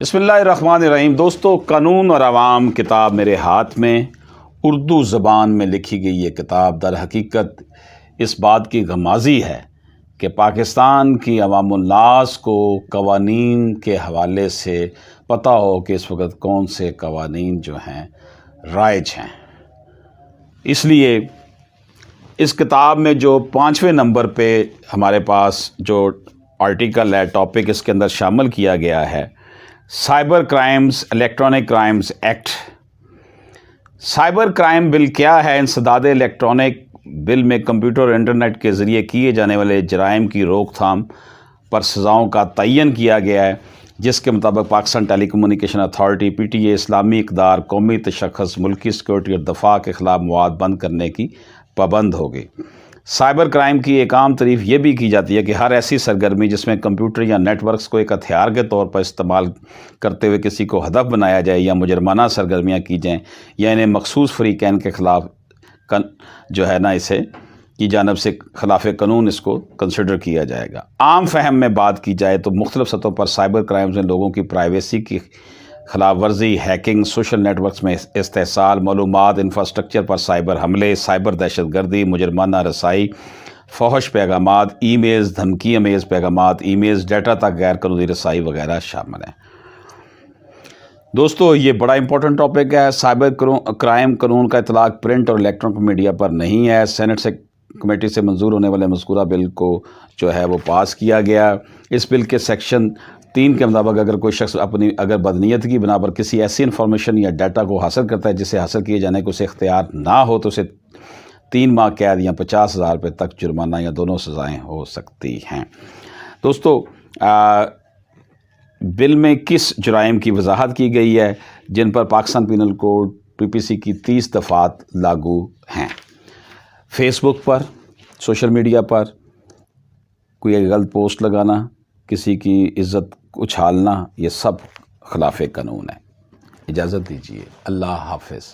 بسم اللہ الرحمن الرحیم۔ دوستو، قانون اور عوام کتاب میرے ہاتھ میں اردو زبان میں لکھی گئی یہ کتاب در حقیقت اس بات کی غمازی ہے کہ پاکستان کی عوام الناس کو قوانین کے حوالے سے پتہ ہو کہ اس وقت کون سے قوانین جو ہیں رائج ہیں۔ اس لیے اس کتاب میں جو 5ویں نمبر پہ ہمارے پاس جو آرٹیکل ہے، ٹاپک اس کے اندر شامل کیا گیا ہے، cyber crimes electronic crimes act. Cyber crime bill کیا ہے؟ انسداد الیکٹرانک بل میں کمپیوٹر اور انٹرنیٹ کے ذریعے کیے جانے والے جرائم کی روک تھام پر سزاؤں کا تعین کیا گیا ہے، جس کے مطابق پاکستان ٹیلی کمیونیکیشن اتھارٹی PTA اسلامی اقدار، قومی تشخص، ملکی سیکورٹی اور دفاع کے خلاف مواد بند کرنے کی پابند ہوگی۔ سائبر کرائم کی ایک عام تعریف یہ بھی کی جاتی ہے کہ ہر ایسی سرگرمی جس میں کمپیوٹر یا نیٹ ورکس کو ایک ہتھیار کے طور پر استعمال کرتے ہوئے کسی کو ہدف بنایا جائے یا مجرمانہ سرگرمیاں کی جائیں یا انہیں مخصوص فریقین کے خلاف جو ہے نا اسے کی جانب سے خلاف قانون اس کو کنسیڈر کیا جائے گا۔ عام فہم میں بات کی جائے تو مختلف سطحوں پر سائبر کرائمز میں لوگوں کی پرائیویسی کی خلاف ورزی، ہیکنگ، سوشل نیٹ ورکس میں استحصال، معلومات انفراسٹرکچر پر سائبر حملے، سائبر دہشت گردی، مجرمانہ رسائی، فحش پیغامات، ای میلز، دھمکی امیز پیغامات، ای میلز، ڈیٹا تک غیر قانونی رسائی وغیرہ شامل ہیں۔ دوستو، یہ بڑا امپورٹنٹ ٹاپک ہے۔ سائبر کرائم قانون کا اطلاق پرنٹ اور الیکٹرانک میڈیا پر نہیں ہے۔ سینٹ سے کمیٹی سے منظور ہونے والے مذکورہ بل کو جو ہے وہ پاس کیا گیا۔ اس بل کے سیکشن 3 کے مطابق اگر کوئی شخص اگر بدنیت کی بنا پر کسی ایسی انفارمیشن یا ڈیٹا کو حاصل کرتا ہے جسے حاصل کیے جانے کو اسے اختیار نہ ہو تو اسے 3 ماہ قید یا 50,000 روپے تک جرمانہ یا دونوں سزائیں ہو سکتی ہیں۔ دوستو، بل میں کس جرائم کی وضاحت کی گئی ہے جن پر پاکستان پینل کوڈ PPC کی 30 دفعات لاگو ہیں؟ فیس بک پر، سوشل میڈیا پر کوئی غلط پوسٹ لگانا، کسی کی عزت اچھالنا، یہ سب خلاف قانون ہے۔ اجازت دیجیے، اللہ حافظ۔